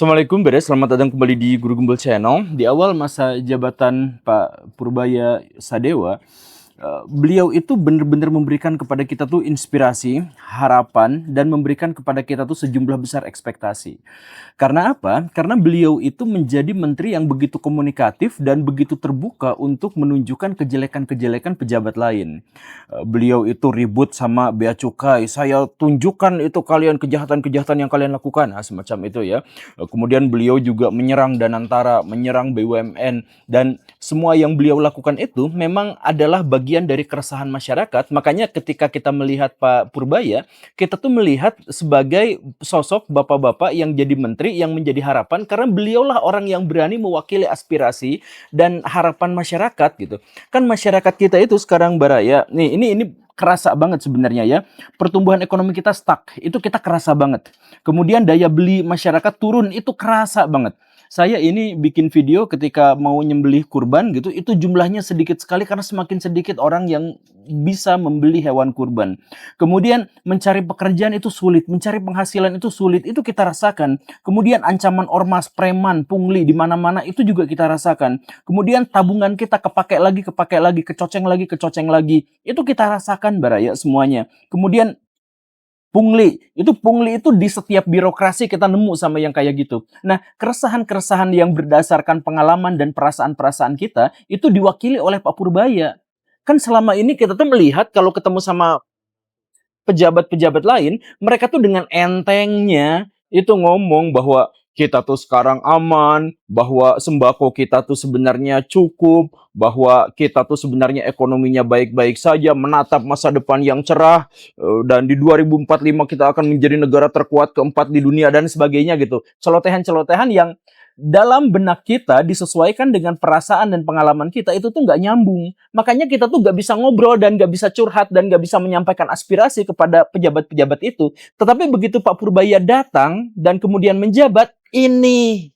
Assalamualaikum Beres, selamat datang kembali di Guru Gembel Channel. Di awal masa jabatan Pak Purbaya Sadewa, beliau itu benar-benar memberikan kepada kita tuh inspirasi, harapan, dan memberikan kepada kita tuh sejumlah besar ekspektasi. Karena apa? Karena beliau itu menjadi menteri yang begitu komunikatif dan begitu terbuka untuk menunjukkan kejelekan-kejelekan pejabat lain. Beliau itu ribut sama bea cukai, saya tunjukkan itu kalian kejahatan-kejahatan yang kalian lakukan, semacam itu ya. Kemudian beliau juga menyerang Danantara, menyerang BUMN, dan semua yang beliau lakukan itu memang adalah bagian dari keresahan masyarakat. Makanya ketika kita melihat Pak Purbaya, kita tuh melihat sebagai sosok bapak-bapak yang jadi menteri yang menjadi harapan karena beliaulah orang yang berani mewakili aspirasi dan harapan masyarakat gitu. Kan masyarakat kita itu sekarang Baraya, nih ini kerasa banget sebenarnya ya. Pertumbuhan ekonomi kita stuck, itu kita kerasa banget. Kemudian daya beli masyarakat turun, itu kerasa banget. Saya ini bikin video ketika mau nyembelih kurban gitu, itu jumlahnya sedikit sekali karena semakin sedikit orang yang bisa membeli hewan kurban. Kemudian mencari pekerjaan itu sulit, mencari penghasilan itu sulit, itu kita rasakan. Kemudian ancaman ormas, preman, pungli di mana-mana itu juga kita rasakan. Kemudian tabungan kita kepake lagi, kecoceng lagi, kecoceng lagi. Itu kita rasakan Baraya semuanya. Kemudian pungli itu di setiap birokrasi kita nemu sama yang kayak gitu. Nah, keresahan-keresahan yang berdasarkan pengalaman dan perasaan-perasaan kita itu diwakili oleh Pak Purbaya. Kan selama ini kita tuh melihat kalau ketemu sama pejabat-pejabat lain, mereka tuh dengan entengnya itu ngomong bahwa kita tuh sekarang aman, bahwa sembako kita tuh sebenarnya cukup, bahwa kita tuh sebenarnya ekonominya baik-baik saja, menatap masa depan yang cerah, dan di 2045 kita akan menjadi negara terkuat keempat di dunia dan sebagainya gitu. Celotehan-celotehan yang dalam benak kita disesuaikan dengan perasaan dan pengalaman kita itu tuh nggak nyambung. Makanya kita tuh nggak bisa ngobrol dan nggak bisa curhat dan nggak bisa menyampaikan aspirasi kepada pejabat-pejabat itu. Tetapi begitu Pak Purbaya datang dan kemudian menjabat, ini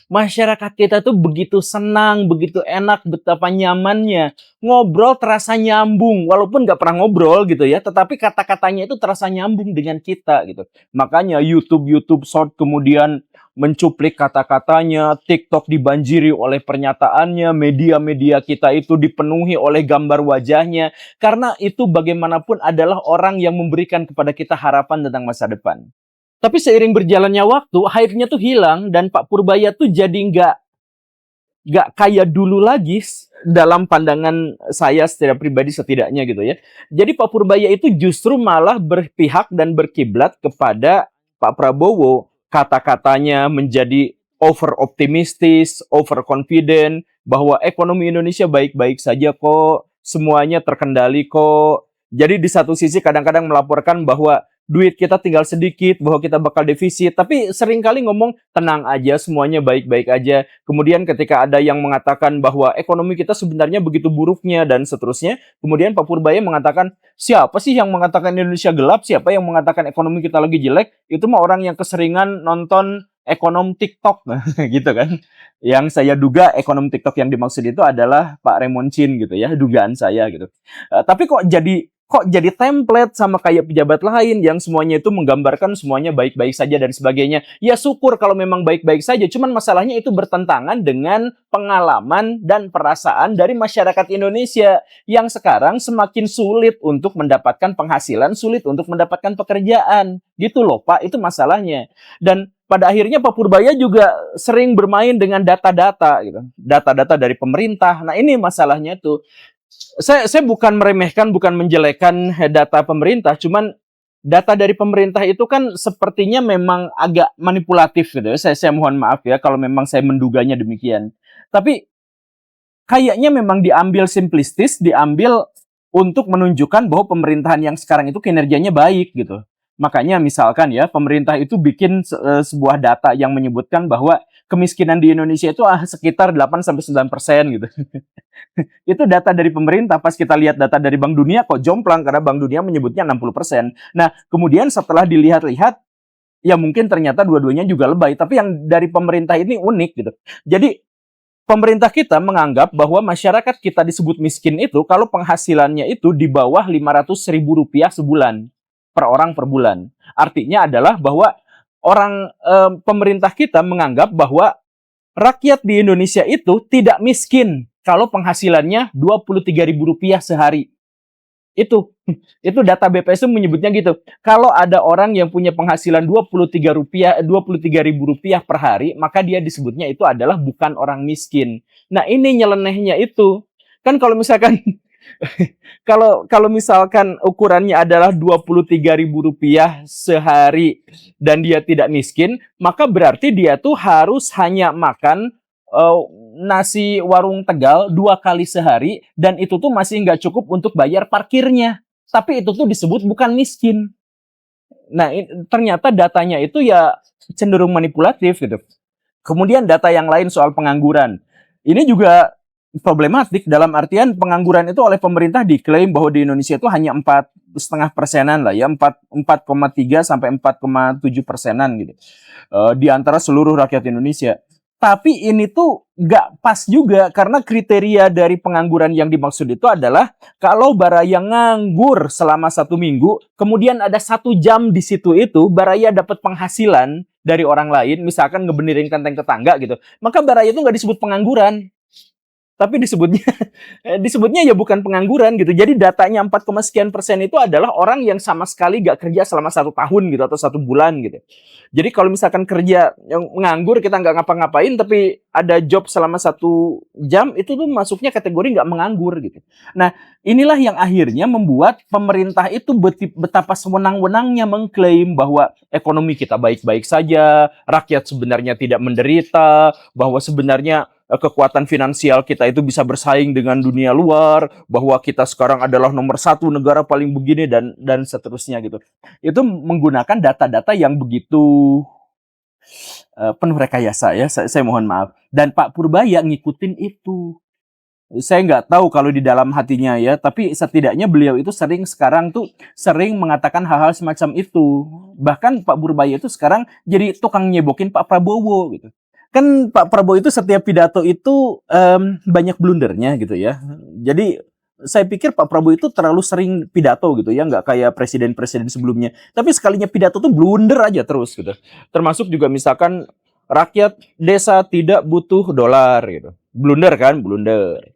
masyarakat kita tuh begitu senang, begitu enak, betapa nyamannya. Ngobrol terasa nyambung, walaupun nggak pernah ngobrol gitu ya, tetapi kata-katanya itu terasa nyambung dengan kita gitu. Makanya YouTube Short kemudian mencuplik kata-katanya, TikTok dibanjiri oleh pernyataannya, media-media kita itu dipenuhi oleh gambar wajahnya, karena itu bagaimanapun adalah orang yang memberikan kepada kita harapan tentang masa depan. Tapi seiring berjalannya waktu, hype-nya tuh hilang dan Pak Purbaya tuh jadi nggak kayak dulu lagi dalam pandangan saya secara pribadi setidaknya gitu ya. Jadi Pak Purbaya itu justru malah berpihak dan berkiblat kepada Pak Prabowo. Kata-katanya menjadi over optimistis, over confident bahwa ekonomi Indonesia baik-baik saja kok, semuanya terkendali kok. Jadi di satu sisi kadang-kadang melaporkan bahwa duit kita tinggal sedikit, bahwa kita bakal defisit, tapi seringkali ngomong tenang aja, semuanya baik-baik aja. Kemudian ketika ada yang mengatakan bahwa ekonomi kita sebenarnya begitu buruknya dan seterusnya, kemudian Pak Purbaya mengatakan, siapa sih yang mengatakan Indonesia gelap? Siapa yang mengatakan ekonomi kita lagi jelek? Itu mah orang yang keseringan nonton ekonom TikTok gitu kan. Yang saya duga ekonom TikTok yang dimaksud itu adalah Pak Raymond Chin gitu ya, dugaan saya gitu. Tapi kok jadi template sama kayak pejabat lain yang semuanya itu menggambarkan semuanya baik-baik saja dan sebagainya. Ya syukur kalau memang baik-baik saja, cuman masalahnya itu bertentangan dengan pengalaman dan perasaan dari masyarakat Indonesia yang sekarang semakin sulit untuk mendapatkan penghasilan, sulit untuk mendapatkan pekerjaan. Gitu loh Pak, itu masalahnya. Dan pada akhirnya Pak Purbaya juga sering bermain dengan data-data gitu. Data-data dari pemerintah. Nah, ini masalahnya tuh. Saya bukan meremehkan, bukan menjelekkan data pemerintah, cuman data dari pemerintah itu kan sepertinya memang agak manipulatif gitu ya. Saya mohon maaf ya kalau memang saya menduganya demikian. Tapi kayaknya memang diambil simplistis, diambil untuk menunjukkan bahwa pemerintahan yang sekarang itu kinerjanya baik gitu. Makanya misalkan ya, pemerintah itu bikin sebuah data yang menyebutkan bahwa kemiskinan di Indonesia itu sekitar 8-9% gitu. Itu data dari pemerintah. Pas kita lihat data dari Bank Dunia kok jomplang karena Bank Dunia menyebutnya 60%. Nah, kemudian setelah dilihat-lihat ya mungkin ternyata dua-duanya juga lebay, tapi yang dari pemerintah ini unik gitu. Jadi pemerintah kita menganggap bahwa masyarakat kita disebut miskin itu kalau penghasilannya itu di bawah Rp500.000 sebulan per orang per bulan. Artinya adalah bahwa orang pemerintah kita menganggap bahwa rakyat di Indonesia itu tidak miskin kalau penghasilannya Rp23.000 sehari. Itu data BPS itu menyebutnya gitu. Kalau ada orang yang punya penghasilan Rp23.000 per hari, maka dia disebutnya itu adalah bukan orang miskin. Nah, ini nyelenehnya itu. Kan kalau misalkan kalau misalkan ukurannya adalah Rp23.000 sehari dan dia tidak miskin, maka berarti dia tuh harus hanya makan nasi warung Tegal 2 kali sehari, dan itu tuh masih nggak cukup untuk bayar parkirnya. Tapi itu tuh disebut bukan miskin. Nah, ternyata datanya itu ya cenderung manipulatif gitu. Kemudian data yang lain soal pengangguran. Ini juga problematik dalam artian pengangguran itu oleh pemerintah diklaim bahwa di Indonesia itu hanya 4,5%-an lah ya, 4,3 sampai 4,7%-an gitu. Di antara seluruh rakyat Indonesia. Tapi ini tuh nggak pas juga karena kriteria dari pengangguran yang dimaksud itu adalah kalau Baraya nganggur selama 1 minggu, kemudian ada 1 jam di situ itu Baraya dapat penghasilan dari orang lain, misalkan ngebenirin kenteng tetangga gitu, maka Baraya itu nggak disebut pengangguran. Tapi disebutnya ya bukan pengangguran gitu. Jadi datanya 4, sekian persen itu adalah orang yang sama sekali gak kerja selama 1 tahun gitu atau 1 bulan gitu. Jadi kalau misalkan kerja yang nganggur, kita nggak ngapa-ngapain tapi ada job selama 1 jam, itu tuh masuknya kategori nggak menganggur gitu. Nah, inilah yang akhirnya membuat pemerintah itu betapa sewenang-wenangnya mengklaim bahwa ekonomi kita baik-baik saja, rakyat sebenarnya tidak menderita, bahwa sebenarnya kekuatan finansial kita itu bisa bersaing dengan dunia luar, bahwa kita sekarang adalah nomor 1 negara paling begini dan seterusnya gitu. Itu menggunakan data-data yang begitu penuh rekayasa ya, saya mohon maaf. Dan Pak Purbaya ngikutin itu. Saya nggak tahu kalau di dalam hatinya ya, tapi setidaknya beliau itu sekarang tuh sering mengatakan hal-hal semacam itu. Bahkan Pak Purbaya itu sekarang jadi tukang nyebokin Pak Prabowo gitu. Kan Pak Prabowo itu setiap pidato itu banyak blundernya gitu ya. Jadi saya pikir Pak Prabowo itu terlalu sering pidato gitu ya, nggak kayak presiden-presiden sebelumnya. Tapi sekalinya pidato tuh blunder aja terus gitu. Termasuk juga misalkan rakyat desa tidak butuh dolar gitu. Blunder kan, blunder.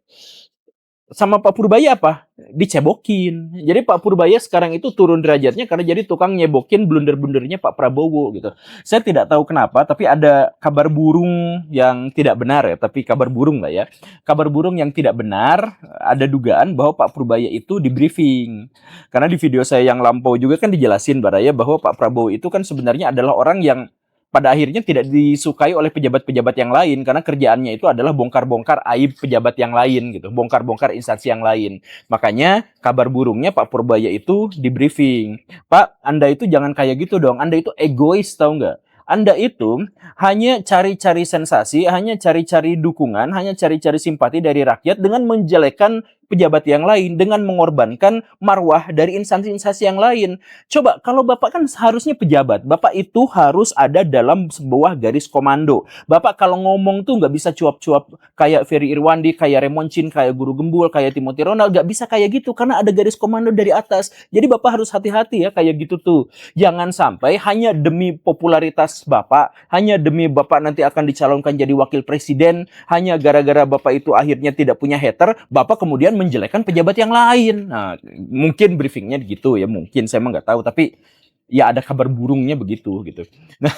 Sama Pak Purbaya apa? Dicebokin. Jadi Pak Purbaya sekarang itu turun derajatnya karena jadi tukang nyebokin blunder-blundernya Pak Prabowo gitu. Saya tidak tahu kenapa, tapi ada kabar burung yang tidak benar ya, tapi kabar burung lah ya. Kabar burung yang tidak benar, ada dugaan bahwa Pak Purbaya itu di briefing. Karena di video saya yang lampau juga kan dijelasin Baraya bahwa Pak Prabowo itu kan sebenarnya adalah orang yang pada akhirnya tidak disukai oleh pejabat-pejabat yang lain karena kerjaannya itu adalah bongkar-bongkar aib pejabat yang lain gitu, bongkar-bongkar instansi yang lain. Makanya kabar burungnya Pak Purbaya itu di briefing. Pak, Anda itu jangan kayak gitu dong. Anda itu egois, tahu nggak? Anda itu hanya cari-cari sensasi, hanya cari-cari dukungan, hanya cari-cari simpati dari rakyat dengan menjelekkan pejabat yang lain, dengan mengorbankan marwah dari instansi-instansi yang lain. Coba, kalau Bapak kan seharusnya pejabat, Bapak itu harus ada dalam sebuah garis komando. Bapak kalau ngomong tuh nggak bisa cuap-cuap kayak Ferry Irwandi, kayak Remoncin, kayak Guru Gembul, kayak Timothy Ronald, nggak bisa kayak gitu karena ada garis komando dari atas. Jadi Bapak harus hati-hati ya kayak gitu tuh. Jangan sampai hanya demi popularitas Bapak, hanya demi Bapak nanti akan dicalonkan jadi wakil presiden, hanya gara-gara Bapak itu akhirnya tidak punya hater, Bapak kemudian menjelekkan pejabat yang lain. Nah, mungkin briefingnya gitu ya, mungkin saya emang nggak tahu, tapi ya ada kabar burungnya begitu gitu. Nah,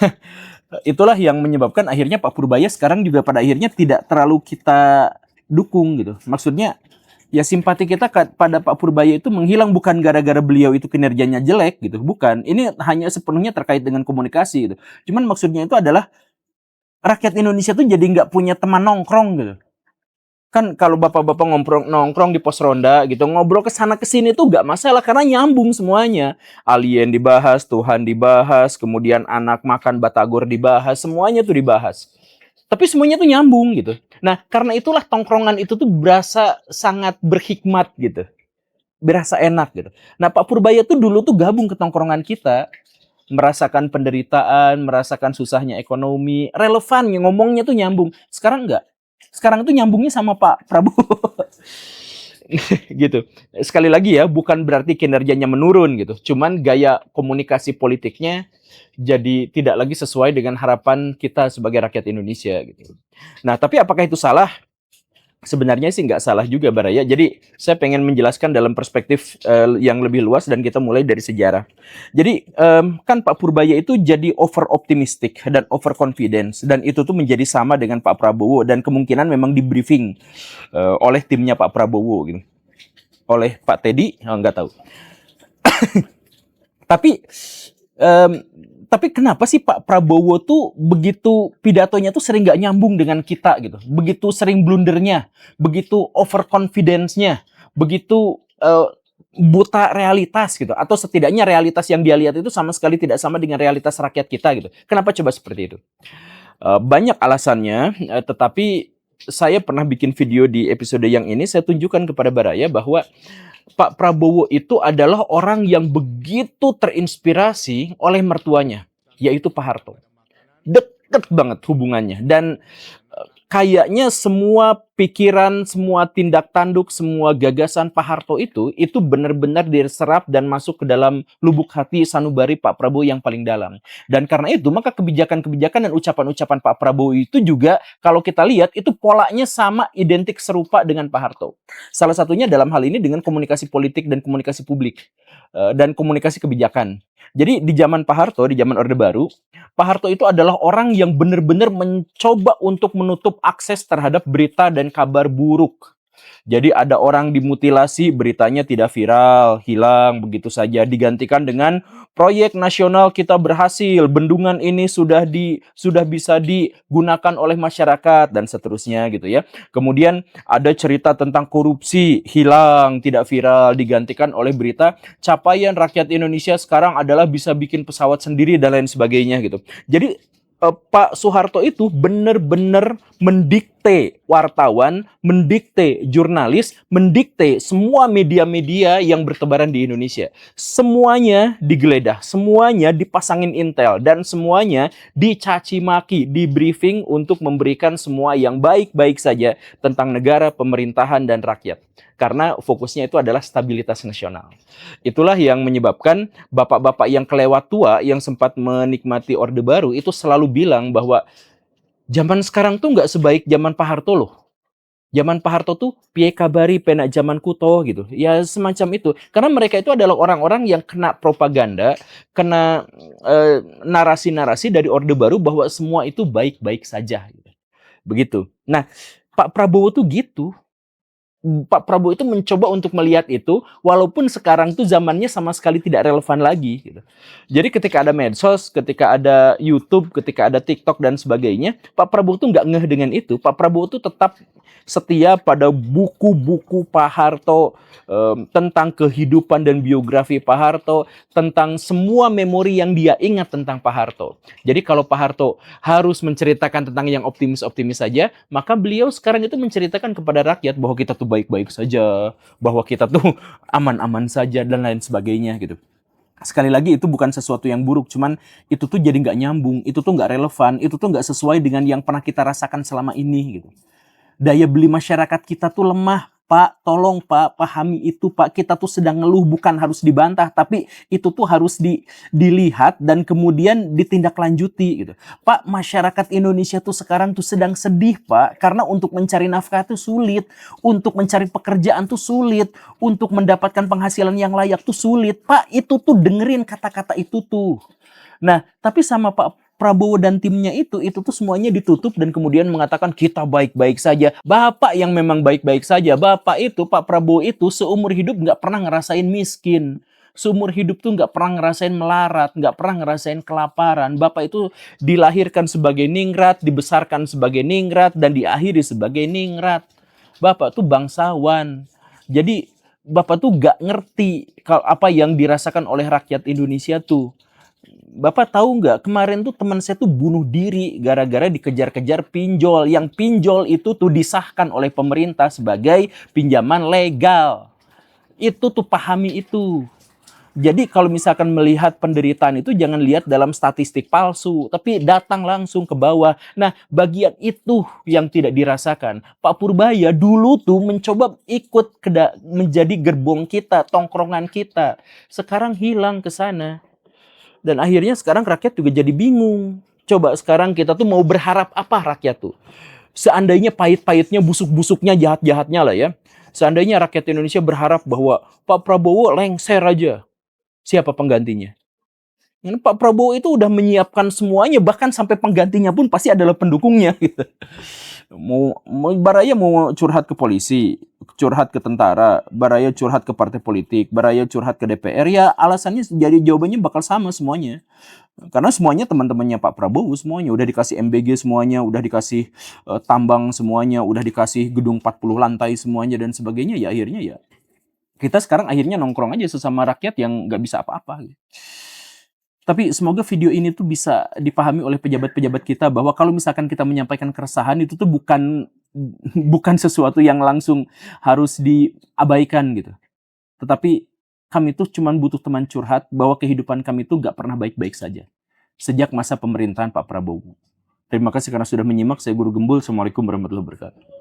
itulah yang menyebabkan akhirnya Pak Purbaya sekarang juga pada akhirnya tidak terlalu kita dukung gitu. Maksudnya ya simpati kita pada Pak Purbaya itu menghilang bukan gara-gara beliau itu kinerjanya jelek gitu, bukan. Ini hanya sepenuhnya terkait dengan komunikasi gitu. Cuman maksudnya itu adalah rakyat Indonesia tuh jadi nggak punya teman nongkrong gitu. Kan kalau bapak-bapak nongkrong di pos ronda gitu, ngobrol ke sana ke sini tuh gak masalah karena nyambung semuanya. Alien dibahas, Tuhan dibahas, kemudian anak makan batagor dibahas, semuanya tuh dibahas. Tapi semuanya tuh nyambung gitu. Nah, karena itulah tongkrongan itu tuh berasa sangat berhikmat gitu. Berasa enak gitu. Nah, Pak Purbaya tuh dulu tuh gabung ke tongkrongan kita, merasakan penderitaan, merasakan susahnya ekonomi, relevan, ngomongnya tuh nyambung. Sekarang enggak. Sekarang tuh nyambungnya sama Pak Prabowo. gitu. Sekali lagi ya, bukan berarti kinerjanya menurun gitu. Cuman gaya komunikasi politiknya jadi tidak lagi sesuai dengan harapan kita sebagai rakyat Indonesia gitu. Nah, tapi apakah itu salah? Sebenarnya sih nggak salah juga, Baraya. Jadi saya pengen menjelaskan dalam perspektif yang lebih luas dan kita mulai dari sejarah. Jadi kan Pak Purbaya itu jadi over optimistic dan over confidence dan itu tuh menjadi sama dengan Pak Prabowo dan kemungkinan memang di briefing oleh timnya Pak Prabowo gitu. Oleh Pak Teddy, nggak tahu. Tapi em, tapi kenapa sih Pak Prabowo tuh begitu pidatonya tuh sering nggak nyambung dengan kita gitu, begitu sering blundernya, begitu overconfidence-nya, begitu buta realitas gitu, atau setidaknya realitas yang dia lihat itu sama sekali tidak sama dengan realitas rakyat kita gitu. Kenapa coba seperti itu? Banyak alasannya, tetapi saya pernah bikin video di episode yang ini, saya tunjukkan kepada Baraya bahwa Pak Prabowo itu adalah orang yang begitu terinspirasi oleh mertuanya, yaitu Pak Harto. Deket banget hubungannya. Dan kayaknya semua pikiran, semua tindak tanduk, semua gagasan Pak Harto itu benar-benar diserap dan masuk ke dalam lubuk hati sanubari Pak Prabowo yang paling dalam. Dan karena itu, maka kebijakan-kebijakan dan ucapan-ucapan Pak Prabowo itu juga kalau kita lihat itu polanya sama, identik, serupa dengan Pak Harto. Salah satunya dalam hal ini dengan komunikasi politik dan komunikasi publik dan komunikasi kebijakan. Jadi di zaman Pak Harto, di zaman Orde Baru, Pak Harto itu adalah orang yang benar-benar mencoba untuk menutup akses terhadap berita dan kabar buruk. Jadi ada orang dimutilasi, beritanya tidak viral, hilang begitu saja, digantikan dengan proyek nasional kita berhasil, bendungan ini sudah bisa digunakan oleh masyarakat dan seterusnya gitu ya. Kemudian ada cerita tentang korupsi, hilang, tidak viral, digantikan oleh berita capaian rakyat Indonesia sekarang adalah bisa bikin pesawat sendiri dan lain sebagainya gitu. Jadi Pak Soeharto itu benar-benar mendikte wartawan, mendikte jurnalis, mendikte semua media-media yang bertebaran di Indonesia. Semuanya digeledah, semuanya dipasangin intel, dan semuanya dicaci maki, di briefing untuk memberikan semua yang baik-baik saja tentang negara, pemerintahan, dan rakyat. Karena fokusnya itu adalah stabilitas nasional. Itulah yang menyebabkan bapak-bapak yang kelewat tua yang sempat menikmati Orde Baru itu selalu bilang bahwa zaman sekarang tuh nggak sebaik zaman Pak Harto loh. Zaman Pak Harto tuh piye kabari penak zaman kuto gitu. Ya semacam itu. Karena mereka itu adalah orang-orang yang kena propaganda, kena narasi-narasi dari Orde Baru bahwa semua itu baik-baik saja. Begitu. Nah, Pak Prabowo tuh gitu. Pak Prabowo itu mencoba untuk melihat itu, walaupun sekarang tuh zamannya sama sekali tidak relevan lagi. Gitu. Jadi ketika ada medsos, ketika ada YouTube, ketika ada TikTok dan sebagainya, Pak Prabowo tuh nggak ngeh dengan itu. Pak Prabowo tuh tetap setia pada buku-buku Pak Harto, tentang kehidupan dan biografi Pak Harto, tentang semua memori yang dia ingat tentang Pak Harto. Jadi kalau Pak Harto harus menceritakan tentang yang optimis-optimis saja, maka beliau sekarang itu menceritakan kepada rakyat bahwa kita tuh baik-baik saja, bahwa kita tuh aman-aman saja, dan lain sebagainya gitu. Sekali lagi itu bukan sesuatu yang buruk, cuman itu tuh jadi nggak nyambung, itu tuh nggak relevan, itu tuh nggak sesuai dengan yang pernah kita rasakan selama ini gitu. Daya beli masyarakat kita tuh lemah, Pak. Tolong Pak, pahami itu Pak. Kita tuh sedang ngeluh, bukan harus dibantah, tapi itu tuh harus dilihat dan kemudian ditindaklanjuti gitu. Pak, masyarakat Indonesia tuh sekarang tuh sedang sedih Pak, karena untuk mencari nafkah tuh sulit, untuk mencari pekerjaan tuh sulit, untuk mendapatkan penghasilan yang layak tuh sulit. Pak, itu tuh dengerin kata-kata itu tuh. Nah, tapi sama Pak Prabowo dan timnya itu tuh semuanya ditutup dan kemudian mengatakan kita baik-baik saja. Bapak yang memang baik-baik saja. Bapak itu, Pak Prabowo itu seumur hidup nggak pernah ngerasain miskin. Seumur hidup tuh nggak pernah ngerasain melarat, nggak pernah ngerasain kelaparan. Bapak itu dilahirkan sebagai ningrat, dibesarkan sebagai ningrat, dan diakhiri sebagai ningrat. Bapak tuh bangsawan. Jadi Bapak tuh nggak ngerti apa yang dirasakan oleh rakyat Indonesia tuh. Bapak tahu nggak, kemarin tuh teman saya tuh bunuh diri gara-gara dikejar-kejar pinjol. Yang pinjol itu tuh disahkan oleh pemerintah sebagai pinjaman legal. Itu tuh pahami itu. Jadi kalau misalkan melihat penderitaan itu jangan lihat dalam statistik palsu, tapi datang langsung ke bawah. Nah, bagian itu yang tidak dirasakan. Pak Purbaya dulu tuh mencoba ikut menjadi gerbong kita, tongkrongan kita. Sekarang hilang ke sana. Dan akhirnya sekarang rakyat juga jadi bingung. Coba sekarang kita tuh mau berharap apa rakyat tuh? Seandainya pahit-pahitnya, busuk-busuknya, jahat-jahatnya lah ya. Seandainya rakyat Indonesia berharap bahwa Pak Prabowo lengser aja. Siapa penggantinya? Ini Pak Prabowo itu udah menyiapkan semuanya, bahkan sampai penggantinya pun pasti adalah pendukungnya. Gitu. Baraya mau curhat ke polisi, curhat ke tentara, Baraya curhat ke partai politik, Baraya curhat ke DPR, ya alasannya jadi jawabannya bakal sama semuanya. Karena semuanya teman-temannya Pak Prabowo semuanya, udah dikasih MBG semuanya, udah dikasih tambang semuanya, udah dikasih gedung 40 lantai semuanya dan sebagainya, ya akhirnya ya kita sekarang akhirnya nongkrong aja sesama rakyat yang nggak bisa apa-apa. Tapi semoga video ini tuh bisa dipahami oleh pejabat-pejabat kita bahwa kalau misalkan kita menyampaikan keresahan itu tuh bukan sesuatu yang langsung harus diabaikan gitu. Tetapi kami tuh cuma butuh teman curhat bahwa kehidupan kami tuh nggak pernah baik-baik saja. Sejak masa pemerintahan Pak Prabowo. Terima kasih karena sudah menyimak. Saya Guru Gembul. Assalamualaikum warahmatullahi wabarakatuh.